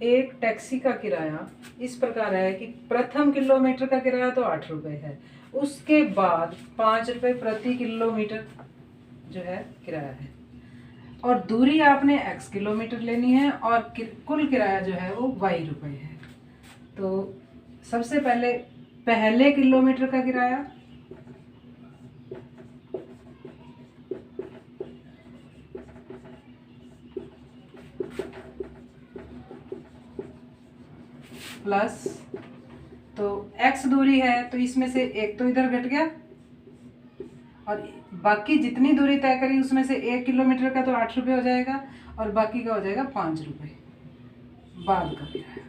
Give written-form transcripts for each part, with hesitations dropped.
एक टैक्सी का किराया इस प्रकार है कि प्रथम किलोमीटर का किराया तो 8 रुपये है, उसके बाद 5 रुपये प्रति किलोमीटर जो है किराया है, और दूरी आपने x किलोमीटर लेनी है और कुल किराया जो है वो y रुपये है। तो सबसे पहले किलोमीटर का किराया प्लस, तो x दूरी है तो इसमें से एक तो इधर घट गया, और बाकी जितनी दूरी तय करी उसमें से 1 किलोमीटर का तो 8 रुपये हो जाएगा, और बाकी का हो जाएगा 5 रुपये बाद का किराया।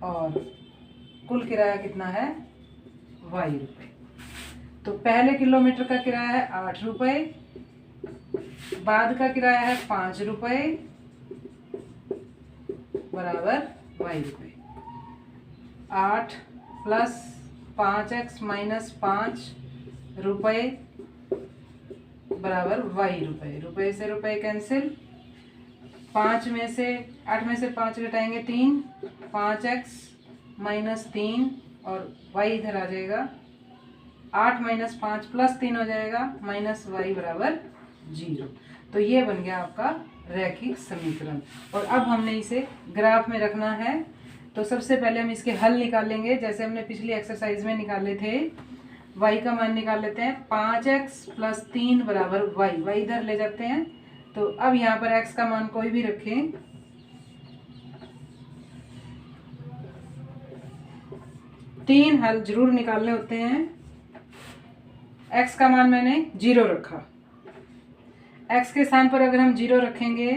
और कुल किराया कितना है, y रुपये। तो पहले किलोमीटर का किराया है 8 रुपये, बाद का किराया है 5 रुपये बराबर y रुपये। 8 प्लस 5x माइनस 5 रुपये बराबर y रुपये। रुपये से रुपये कैंसिल, 8 में से 5 घटाएंगे 3, 5x माइनस 3 और y इधर आ जाएगा, 8 माइनस 5 प्लस 3 हो जाएगा, माइनस y बराबर 0। तो ये बन गया आपका रैखिक समीकरण। और अब हमने इसे ग्राफ में रखना है। तो सबसे पहले हम इसके हल निकालेंगे, जैसे हमने पिछली एक्सरसाइज में निकाले थे। y का मान निकाल लेते हैं, 5x प्लस 3 बराबर y इधर ले जाते हैं। तो अब यहाँ पर x का मान कोई भी रखें, तीन हल जरूर निकालने होते हैं। x का मान मैंने 0 रखा, x के स्थान पर अगर हम 0 रखेंगे,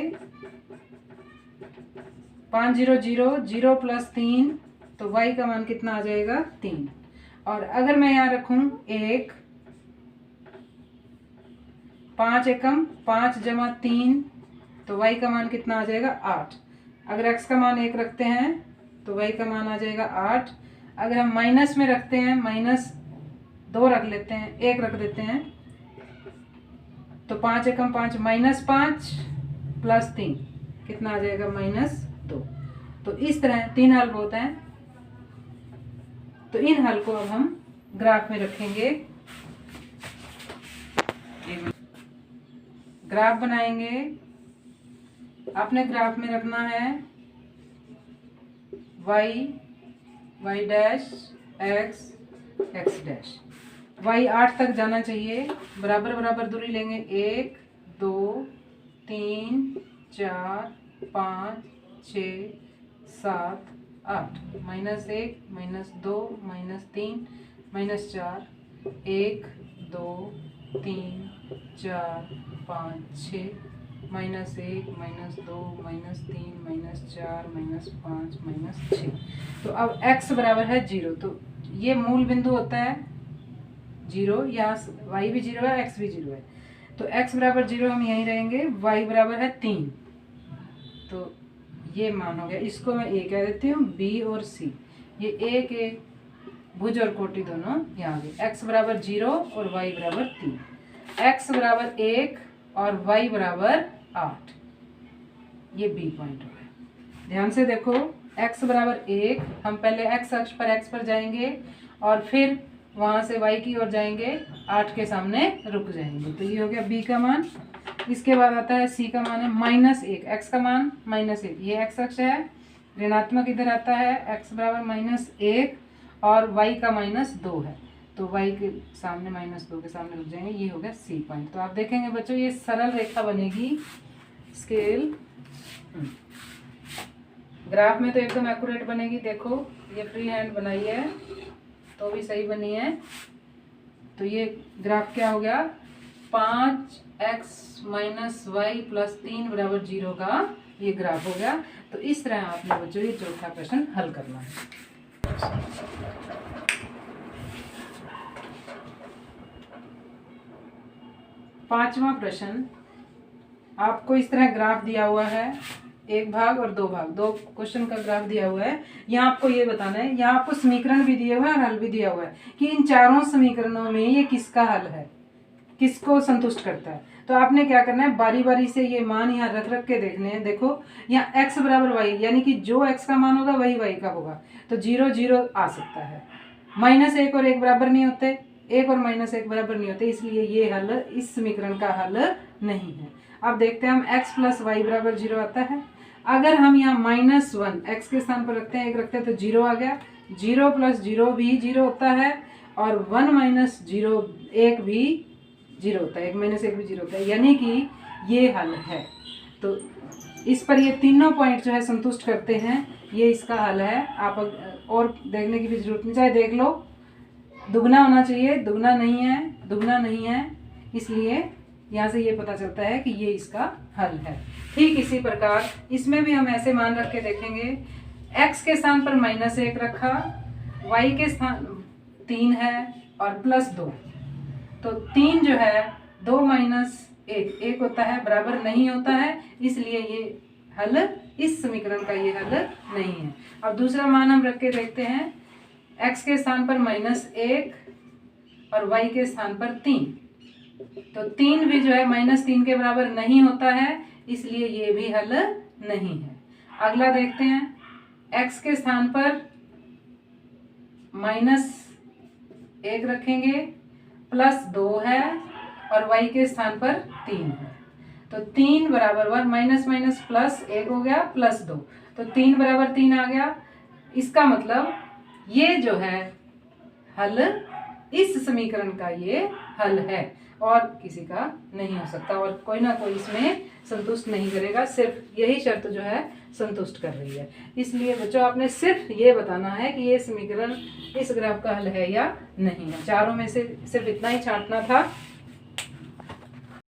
5 0 0 0 प्लस 3, तो y का मान कितना आ जाएगा 3। और अगर मैं यहाँ रखूँ 1, 5 एकम 5 जमा 3, तो y का मान कितना आ जाएगा 8। अगर x का मान 1 रखते हैं तो y का मान आ जाएगा 8। अगर हम माइनस में रखते हैं, माइनस 2 रख लेते हैं, 1 रख देते हैं, तो 5 एकम 5 माइनस 5 प्लस 3 कितना आ जाएगा -2। तो इस तरह 3 हल होते हैं। तो इन हल को अब हम ग्राफ में रखेंगे, ग्राफ बनाएंगे। आपने ग्राफ में रखना है y dash x dash. y 8 तक जाना चाहिए, बराबर बराबर दूरी लेंगे, 1 2 3 4 5 6 7 8, -1 -2 -3 -4, 1 2 3 4 5 6, -1 -2 -3 -4 -5 -6। तो अब x बराबर है 0, तो ये मूल बिंदु होता है 0, यहाँ y भी 0 है, x भी 0 है। तो x बराबर 0 हम यहीं रहेंगे, y बराबर है 3, तो ये मान हो गया। इसको मैं a कह देती हूँ, b और c, ये एक एक भुज और कोटि दोनों यहाँ आ गए। x बराबर 0 और y बराबर 3, x बराबर 1 और y बराबर 8, ये b पॉइंट हो गया। ध्यान से देखो, x बराबर 1, हम पहले x अक्ष पर x पर जाएंगे और फिर वहाँ से y की ओर जाएंगे, 8 के सामने रुक जाएंगे। तो ये हो गया b का मान। इसके बाद आता है c का मान है -1, x का मान -1, ये x अक्ष है, ऋणात्मक इधर आता है, x बराबर -1 और y का -2 है, तो y के सामने -2 के सामने रुक जाएंगे, ये हो गया c पॉइंट। तो आप देखेंगे बच्चों, ये सरल रेखा बनेगी स्केल। ग्राफ में तो एकदम एक्यूरेट बनेगी। देखो ये फ्री हैंड बनाई है तो भी सही बनी है। तो ये ग्राफ क्या हो गया, 5x - y + 3 = 0 का ये ग्राफ हो गया। तो इस तरह आपने बच्चों ये चौथा प्रश्न हल करना है। पांचवा प्रश्न, आपको इस तरह ग्राफ दिया हुआ है, एक भाग और दो भाग, दो क्वेश्चन का ग्राफ दिया हुआ है। यहाँ आपको ये बताना है, यहाँ आपको समीकरण भी दिया हुआ है और हल भी दिया हुआ है कि इन चारों समीकरणों में ये किसका हल है। किसको संतुष्ट करता है। तो आपने क्या करना है, बारी बारी से ये मान यहाँ रख रख के देखने हैं। देखो यहाँ x बराबर वाई, यानी कि जो x का मान होगा वही y का होगा, तो 0 0 आ सकता है। -1 और 1 बराबर नहीं होते, 1 और -1 बराबर नहीं होते, इसलिए ये हल इस समीकरण का हल नहीं है। अब देखते हैं हम x + y बराबर 0 आता है। अगर हम यहाँ -1 x के स्थान पर रखते हैं, 1 रखते हैं, तो 0 आ गया। 0 + 0 भी 0 होता है, और 1 - 0 1 भी 0 होता है, 1 - 1 भी 0 होता है, यानी कि ये हल है। तो इस पर ये तीनों पॉइंट जो है संतुष्ट करते हैं, ये इसका हल है। आप और देखने की भी जरूरत नहीं, चाहे देख लो, दुगना होना चाहिए, दुगना नहीं है, इसलिए यहाँ से ये पता चलता है कि ये इसका हल है। ठीक इसी प्रकार इसमें भी हम ऐसे मान रख के देखेंगे। x के स्थान पर -1 रखा, y के स्थान 3 है और +2, तो 3 जो है 2 - 1 होता है, बराबर नहीं होता है, इसलिए ये हल इस समीकरण का ये हल नहीं है। अब दूसरा मान हम रख के देखते हैं। x के स्थान पर -1 और y के स्थान पर 3, तो 3 भी जो है -3 के बराबर नहीं होता है, इसलिए ये भी हल नहीं है। अगला देखते हैं, x के स्थान पर -1 रखेंगे, +2 है, और y के स्थान पर 3 है, तो 3 बराबर -+1 हो गया, +2, तो 3 बराबर 3 आ गया। इसका मतलब ये जो है हल इस समीकरण का ये हल है, और किसी का नहीं हो सकता, और कोई ना कोई इसमें संतुष्ट नहीं करेगा, सिर्फ यही शर्त जो है संतुष्ट कर रही है। इसलिए बच्चों आपने सिर्फ ये बताना है कि ये समीकरण इस ग्राफ का हल है या नहीं है। चारों में से सिर्फ इतना ही छांटना था।